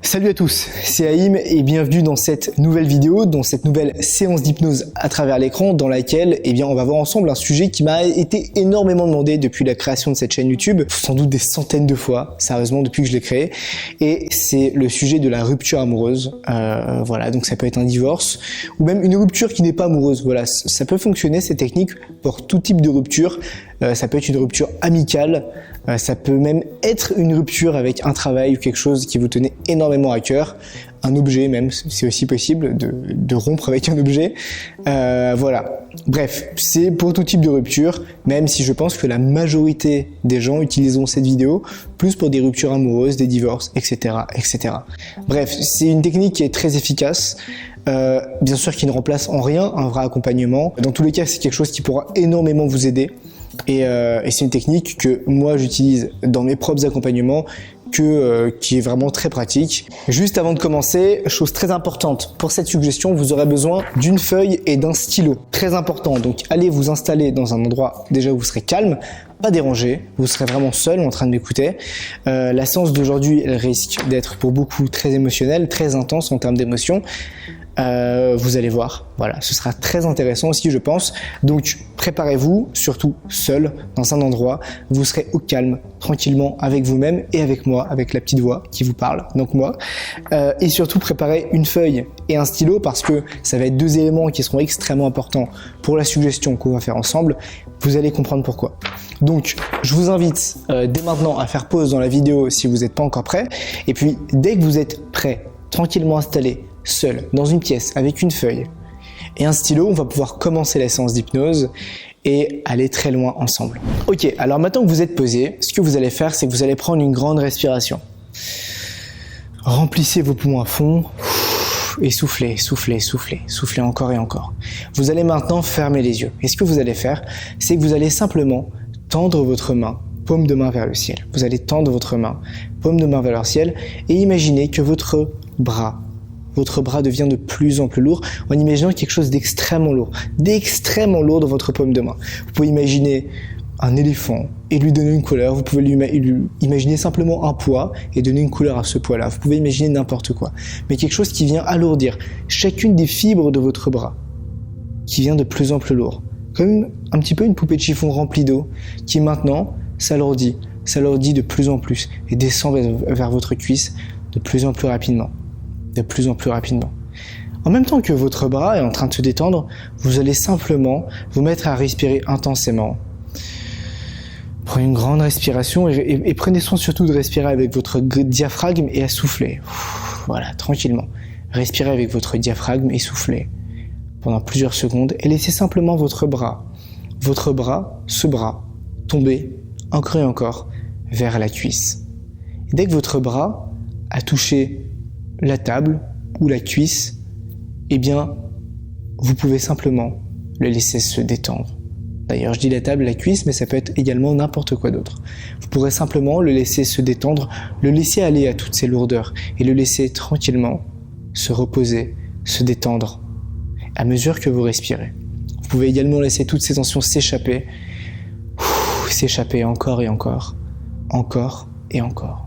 Salut à tous, c'est Haïm et bienvenue dans cette nouvelle vidéo, dans cette nouvelle séance d'hypnose à travers l'écran dans laquelle on va voir ensemble un sujet qui m'a été énormément demandé depuis la création de cette chaîne YouTube, sans doute des centaines de fois, sérieusement depuis que je l'ai créée, et c'est le sujet de la rupture amoureuse. Voilà, donc ça peut être un divorce ou même une rupture qui n'est pas amoureuse. Voilà, ça peut fonctionner cette technique pour tout type de rupture. Ça peut être une rupture amicale, ça peut même être une rupture avec un travail ou quelque chose qui vous tenait énormément à cœur, un objet même, c'est aussi possible de rompre avec un objet. Voilà, bref, c'est pour tout type de rupture, même si je pense que la majorité des gens utiliseront cette vidéo plus pour des ruptures amoureuses, des divorces, etc. etc. Bref, c'est une technique qui est très efficace. Bien sûr qui ne remplace en rien un vrai accompagnement. Dans tous les cas, c'est quelque chose qui pourra énormément vous aider. Et c'est une technique que moi j'utilise dans mes propres accompagnements qui est vraiment très pratique. Juste avant de commencer, chose très importante, pour cette suggestion, vous aurez besoin d'une feuille et d'un stylo. Très important, donc allez vous installer dans un endroit déjà où vous serez calme, pas dérangé, vous serez vraiment seul en train de m'écouter. La séance d'aujourd'hui, elle risque d'être pour beaucoup très émotionnelle, très intense en termes d'émotions. Vous allez voir, voilà, ce sera très intéressant aussi je pense, donc préparez-vous, surtout seul, dans un endroit, vous serez au calme, tranquillement, avec vous-même et avec moi, avec la petite voix qui vous parle, donc moi, et surtout préparez une feuille et un stylo parce que ça va être deux éléments qui seront extrêmement importants pour la suggestion qu'on va faire ensemble, vous allez comprendre pourquoi. Donc je vous invite dès maintenant à faire pause dans la vidéo si vous n'êtes pas encore prêt, et puis dès que vous êtes prêt, tranquillement installé, seul, dans une pièce, avec une feuille et un stylo, on va pouvoir commencer la séance d'hypnose et aller très loin ensemble. Ok, alors maintenant que vous êtes posé, ce que vous allez faire, c'est que vous allez prendre une grande respiration. Remplissez vos poumons à fond et soufflez, soufflez, soufflez, soufflez encore et encore. Vous allez maintenant fermer les yeux. Et ce que vous allez faire, c'est que vous allez simplement tendre votre main, paume de main vers le ciel. Vous allez tendre votre main, paume de main vers le ciel et imaginez que votre bras devient de plus en plus lourd en imaginant quelque chose d'extrêmement lourd dans votre paume de main. Vous pouvez imaginer un éléphant et lui donner une couleur, vous pouvez lui imaginer simplement un poids et donner une couleur à ce poids-là, vous pouvez imaginer n'importe quoi, mais quelque chose qui vient alourdir chacune des fibres de votre bras, qui vient de plus en plus lourd, comme un petit peu une poupée de chiffon remplie d'eau, qui maintenant s'alourdit de plus en plus et descend vers votre cuisse de plus en plus rapidement. En même temps que votre bras est en train de se détendre, vous allez simplement vous mettre à respirer intensément. Prenez une grande respiration et prenez soin surtout de respirer avec votre diaphragme et à souffler. Voilà, tranquillement. Respirez avec votre diaphragme et soufflez pendant plusieurs secondes et laissez simplement votre bras, ce bras, tomber encore et encore vers la cuisse. Et dès que votre bras a touché la table ou la cuisse, eh bien, vous pouvez simplement le laisser se détendre. D'ailleurs, je dis la table, la cuisse, mais ça peut être également n'importe quoi d'autre. Vous pourrez simplement le laisser se détendre, le laisser aller à toutes ces lourdeurs et le laisser tranquillement se reposer, se détendre à mesure que vous respirez. Vous pouvez également laisser toutes ces tensions s'échapper, s'échapper encore et encore et encore.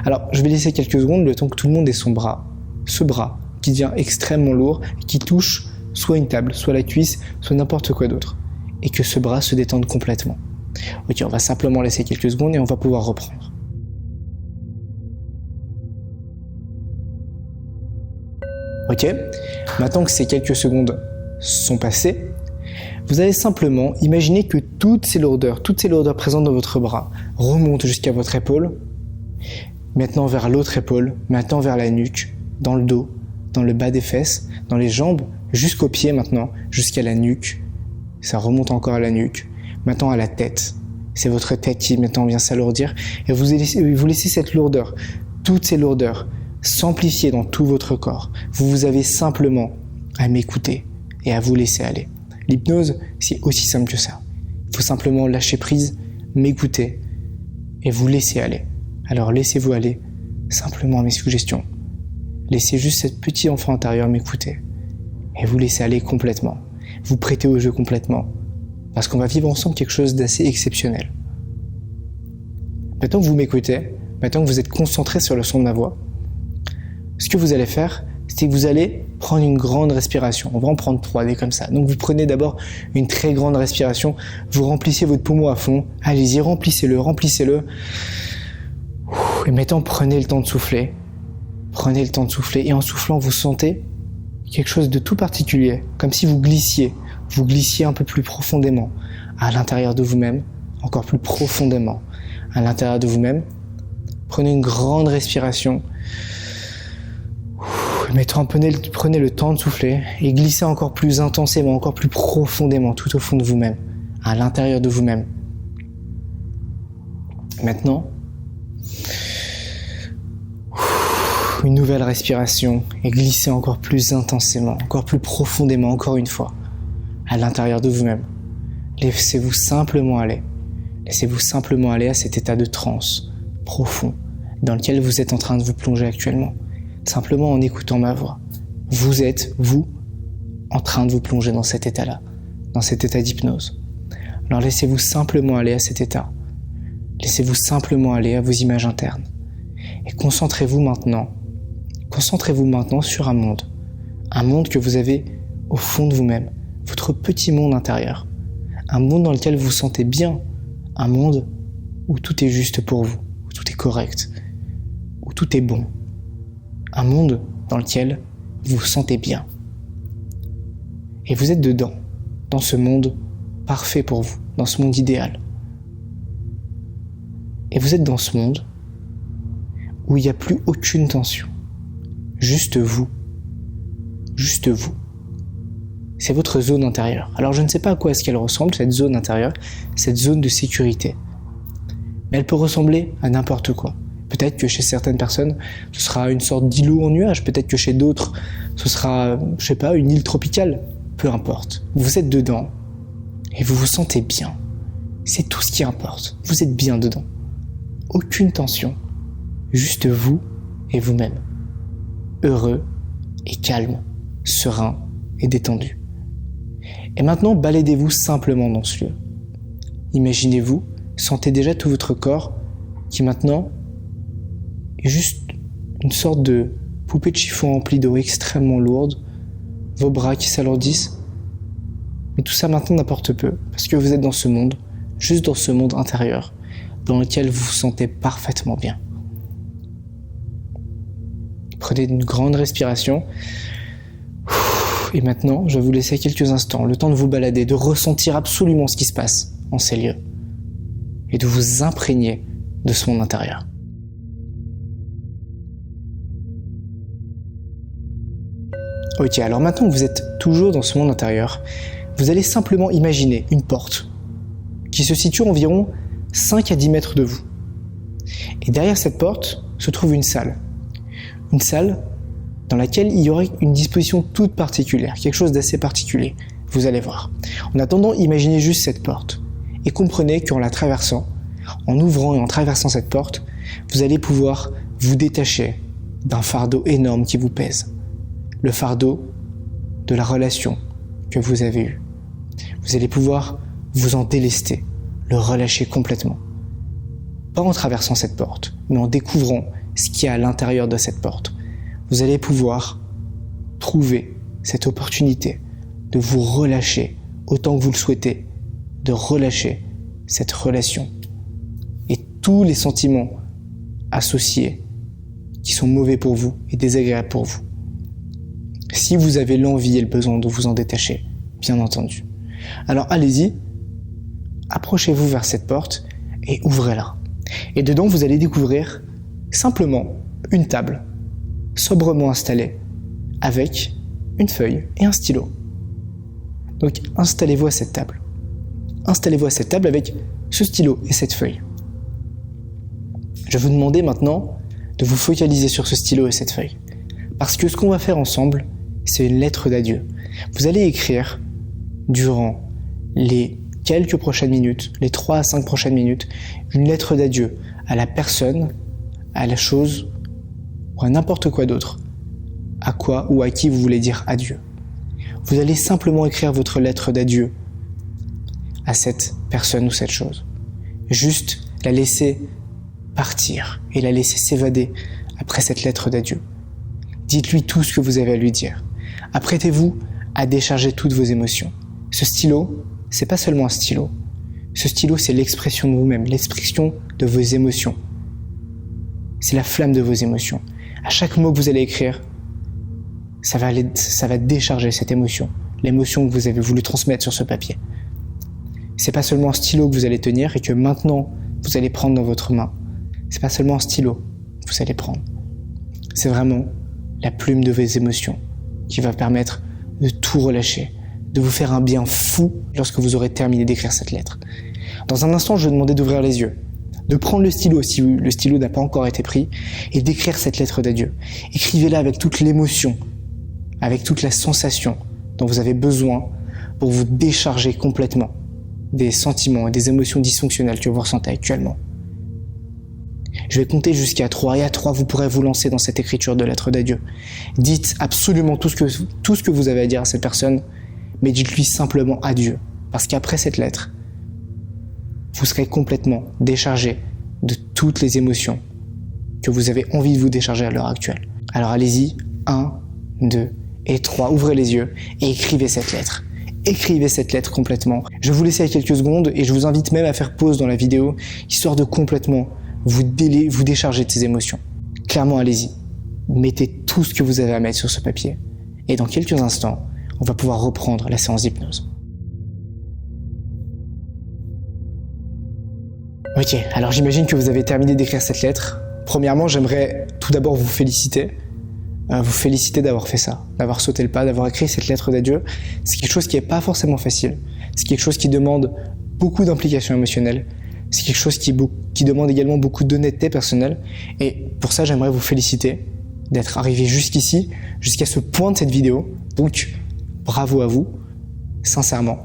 Alors, je vais laisser quelques secondes le temps que tout le monde ait son bras, ce bras qui devient extrêmement lourd, qui touche soit une table, soit la cuisse, soit n'importe quoi d'autre, et que ce bras se détende complètement. Ok, on va simplement laisser quelques secondes et on va pouvoir reprendre. Ok, maintenant que ces quelques secondes sont passées, vous allez simplement imaginer que toutes ces lourdeurs présentes dans votre bras remontent jusqu'à votre épaule, maintenant vers l'autre épaule, maintenant vers la nuque, dans le dos, dans le bas des fesses, dans les jambes, jusqu'aux pieds maintenant, jusqu'à la nuque. Ça remonte encore à la nuque, maintenant à la tête. C'est votre tête qui maintenant vient s'alourdir et vous laissez cette lourdeur, toutes ces lourdeurs, s'amplifier dans tout votre corps. Vous avez simplement à m'écouter et à vous laisser aller. L'hypnose, c'est aussi simple que ça. Il faut simplement lâcher prise, m'écouter et vous laisser aller. Alors laissez-vous aller simplement à mes suggestions. Laissez juste cet petit enfant intérieur m'écouter et vous laissez aller complètement. Vous prêtez au jeu complètement parce qu'on va vivre ensemble quelque chose d'assez exceptionnel. Maintenant que vous m'écoutez, maintenant que vous êtes concentré sur le son de ma voix, ce que vous allez faire, c'est que vous allez prendre une grande respiration. On va en prendre 3 des comme ça. Donc vous prenez d'abord une très grande respiration, vous remplissez votre poumon à fond. Allez-y, remplissez-le. Et maintenant, prenez le temps de souffler. Prenez le temps de souffler. Et en soufflant, vous sentez quelque chose de tout particulier. Comme si vous glissiez un peu plus profondément à l'intérieur de vous-même, encore plus profondément à l'intérieur de vous-même. Prenez une grande respiration. Maintenant, prenez le temps de souffler et glissez encore plus intensément, encore plus profondément tout au fond de vous-même, à l'intérieur de vous-même. Maintenant, une nouvelle respiration et glissez encore plus intensément, encore plus profondément, encore une fois, à l'intérieur de vous-même. Laissez-vous simplement aller. Laissez-vous simplement aller à cet état de transe profond dans lequel vous êtes en train de vous plonger actuellement. Simplement en écoutant ma voix. Vous êtes, vous, en train de vous plonger dans cet état-là, dans cet état d'hypnose. Alors laissez-vous simplement aller à cet état. Laissez-vous simplement aller à vos images internes. Et concentrez-vous maintenant sur un monde que vous avez au fond de vous-même, votre petit monde intérieur. Un monde dans lequel vous vous sentez bien, un monde où tout est juste pour vous, où tout est correct, où tout est bon. Un monde dans lequel vous vous sentez bien. Et vous êtes dedans, dans ce monde parfait pour vous, dans ce monde idéal. Et vous êtes dans ce monde où il n'y a plus aucune tension. Juste vous. Juste vous. C'est votre zone intérieure. Alors je ne sais pas à quoi est-ce qu'elle ressemble, cette zone intérieure, cette zone de sécurité. Mais elle peut ressembler à n'importe quoi. Peut-être que chez certaines personnes, ce sera une sorte d'îlot en nuage. Peut-être que chez d'autres, ce sera, je sais pas, une île tropicale. Peu importe. Vous êtes dedans et vous vous sentez bien. C'est tout ce qui importe. Vous êtes bien dedans. Aucune tension. Juste vous et vous-même. Heureux et calme, serein et détendu. Et maintenant, baladez-vous simplement dans ce lieu. Imaginez-vous, sentez déjà tout votre corps qui maintenant est juste une sorte de poupée de chiffon remplie d'eau extrêmement lourde, vos bras qui s'alourdissent. Mais tout ça maintenant n'importe peu, parce que vous êtes dans ce monde, juste dans ce monde intérieur, dans lequel vous vous sentez parfaitement bien. Prenez une grande respiration. Et maintenant, je vais vous laisser quelques instants, le temps de vous balader, de ressentir absolument ce qui se passe en ces lieux, et de vous imprégner de ce monde intérieur. Ok, alors maintenant que vous êtes toujours dans ce monde intérieur, vous allez simplement imaginer une porte qui se situe environ 5 à 10 mètres de vous. Et derrière cette porte se trouve une salle. Une salle dans laquelle il y aurait une disposition toute particulière, quelque chose d'assez particulier. Vous allez voir. En attendant, imaginez juste cette porte. Et comprenez qu'en la traversant, en ouvrant et en traversant cette porte, vous allez pouvoir vous détacher d'un fardeau énorme qui vous pèse. Le fardeau de la relation que vous avez eue. Vous allez pouvoir vous en délester, le relâcher complètement. Pas en traversant cette porte, mais en découvrant ce qu'il y a à l'intérieur de cette porte. Vous allez pouvoir trouver cette opportunité de vous relâcher autant que vous le souhaitez, de relâcher cette relation et tous les sentiments associés qui sont mauvais pour vous et désagréables pour vous. Si vous avez l'envie et le besoin de vous en détacher, bien entendu. Alors allez-y, approchez-vous vers cette porte et ouvrez-la. Et dedans, vous allez découvrir simplement une table, sobrement installée, avec une feuille et un stylo. Donc installez-vous à cette table. Installez-vous à cette table avec ce stylo et cette feuille. Je vais vous demander maintenant de vous focaliser sur ce stylo et cette feuille. Parce que ce qu'on va faire ensemble, c'est une lettre d'adieu. Vous allez écrire durant les quelques prochaines minutes, les 3 à 5 prochaines minutes, une lettre d'adieu à la personne, à la chose ou à n'importe quoi d'autre, à quoi ou à qui vous voulez dire adieu. Vous allez simplement écrire votre lettre d'adieu à cette personne ou cette chose. Juste la laisser partir et la laisser s'évader après cette lettre d'adieu. Dites-lui tout ce que vous avez à lui dire. Apprêtez-vous à décharger toutes vos émotions. Ce stylo, c'est pas seulement un stylo. Ce stylo, c'est l'expression de vous-même, l'expression de vos émotions. C'est la flamme de vos émotions. À chaque mot que vous allez écrire, ça va décharger cette émotion, l'émotion que vous avez voulu transmettre sur ce papier. C'est pas seulement un stylo que vous allez tenir et que maintenant vous allez prendre dans votre main. C'est pas seulement un stylo que vous allez prendre. C'est vraiment la plume de vos émotions qui va permettre de tout relâcher, de vous faire un bien fou lorsque vous aurez terminé d'écrire cette lettre. Dans un instant, je vais demander d'ouvrir les yeux, de prendre le stylo si le stylo n'a pas encore été pris et d'écrire cette lettre d'adieu. Écrivez-la avec toute l'émotion, avec toute la sensation dont vous avez besoin pour vous décharger complètement des sentiments et des émotions dysfonctionnelles que vous ressentez actuellement. Je vais compter jusqu'à 3 et à 3, vous pourrez vous lancer dans cette écriture de lettre d'adieu. Dites absolument tout ce que vous avez à dire à cette personne, mais dites-lui simplement adieu. Parce qu'après cette lettre, vous serez complètement déchargé de toutes les émotions que vous avez envie de vous décharger à l'heure actuelle. Alors allez-y, 1, 2 et 3, ouvrez les yeux et écrivez cette lettre. Écrivez cette lettre complètement. Je vais vous laisser quelques secondes et je vous invite même à faire pause dans la vidéo, histoire de complètement vous décharger de ces émotions. Clairement, allez-y. Mettez tout ce que vous avez à mettre sur ce papier. Et dans quelques instants, on va pouvoir reprendre la séance d'hypnose. Ok, alors j'imagine que vous avez terminé d'écrire cette lettre. Premièrement, j'aimerais tout d'abord vous féliciter d'avoir fait ça, d'avoir sauté le pas, d'avoir écrit cette lettre d'adieu. C'est quelque chose qui n'est pas forcément facile. C'est quelque chose qui demande beaucoup d'implication émotionnelle. C'est quelque chose qui demande également beaucoup d'honnêteté personnelle. Et pour ça, j'aimerais vous féliciter d'être arrivé jusqu'ici, jusqu'à ce point de cette vidéo. Donc, bravo à vous, sincèrement.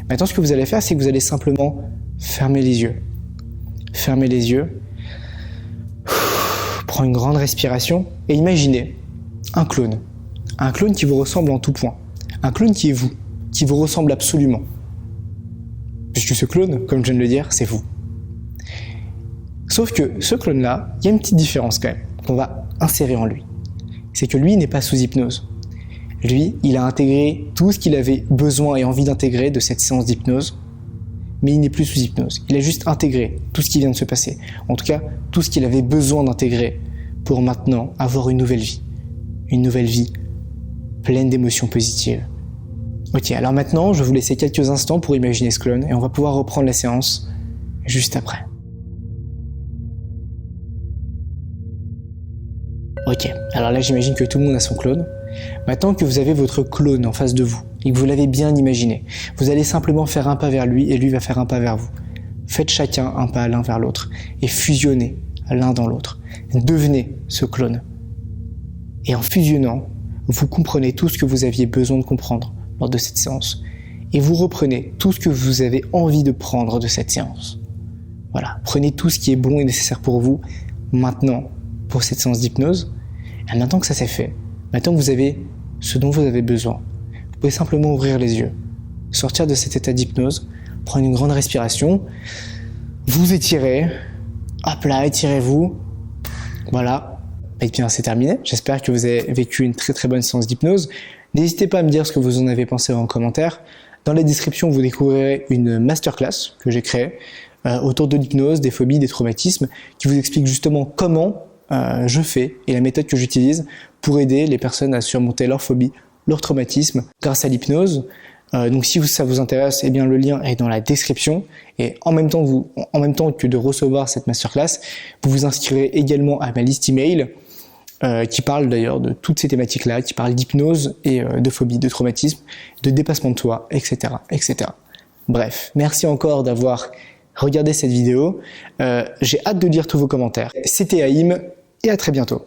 Maintenant, ce que vous allez faire, c'est que vous allez simplement fermer les yeux. Fermez les yeux. Prends une grande respiration et imaginez un clone qui vous ressemble en tout point, un clone qui est vous, qui vous ressemble absolument. Puisque ce clone, comme je viens de le dire, c'est vous. Sauf que ce clone-là, il y a une petite différence quand même, qu'on va insérer en lui. C'est que lui n'est pas sous hypnose. Lui, il a intégré tout ce qu'il avait besoin et envie d'intégrer de cette séance d'hypnose, mais il n'est plus sous hypnose. Il a juste intégré tout ce qui vient de se passer. En tout cas, tout ce qu'il avait besoin d'intégrer pour maintenant avoir une nouvelle vie. Une nouvelle vie pleine d'émotions positives. Ok, alors maintenant, je vais vous laisser quelques instants pour imaginer ce clone et on va pouvoir reprendre la séance juste après. Ok, alors là j'imagine que tout le monde a son clone. Maintenant que vous avez votre clone en face de vous et que vous l'avez bien imaginé, vous allez simplement faire un pas vers lui et lui va faire un pas vers vous. Faites chacun un pas l'un vers l'autre et fusionnez l'un dans l'autre. Devenez ce clone. Et en fusionnant, vous comprenez tout ce que vous aviez besoin de comprendre lors de cette séance. Et vous reprenez tout ce que vous avez envie de prendre de cette séance. Voilà, prenez tout ce qui est bon et nécessaire pour vous maintenant pour cette séance d'hypnose. Et maintenant que ça c'est fait, maintenant que vous avez ce dont vous avez besoin, vous pouvez simplement ouvrir les yeux, sortir de cet état d'hypnose, prendre une grande respiration, vous étirez, hop là, étirez-vous, voilà. Et bien c'est terminé, j'espère que vous avez vécu une très très bonne séance d'hypnose. N'hésitez pas à me dire ce que vous en avez pensé en commentaire. Dans la description, vous découvrirez une masterclass que j'ai créée autour de l'hypnose, des phobies, des traumatismes, qui vous explique justement comment je fais et la méthode que j'utilise pour aider les personnes à surmonter leurs phobies, leurs traumatismes grâce à l'hypnose. Donc si ça vous intéresse, eh bien le lien est dans la description et en même temps que de recevoir cette masterclass, vous vous inscrirez également à ma liste email qui parle d'ailleurs de toutes ces thématiques-là, qui parle d'hypnose et de phobie, de traumatisme, de dépassement de soi, etc., etc. Bref, merci encore d'avoir regardé cette vidéo. J'ai hâte de lire tous vos commentaires. C'était Haïm et à très bientôt.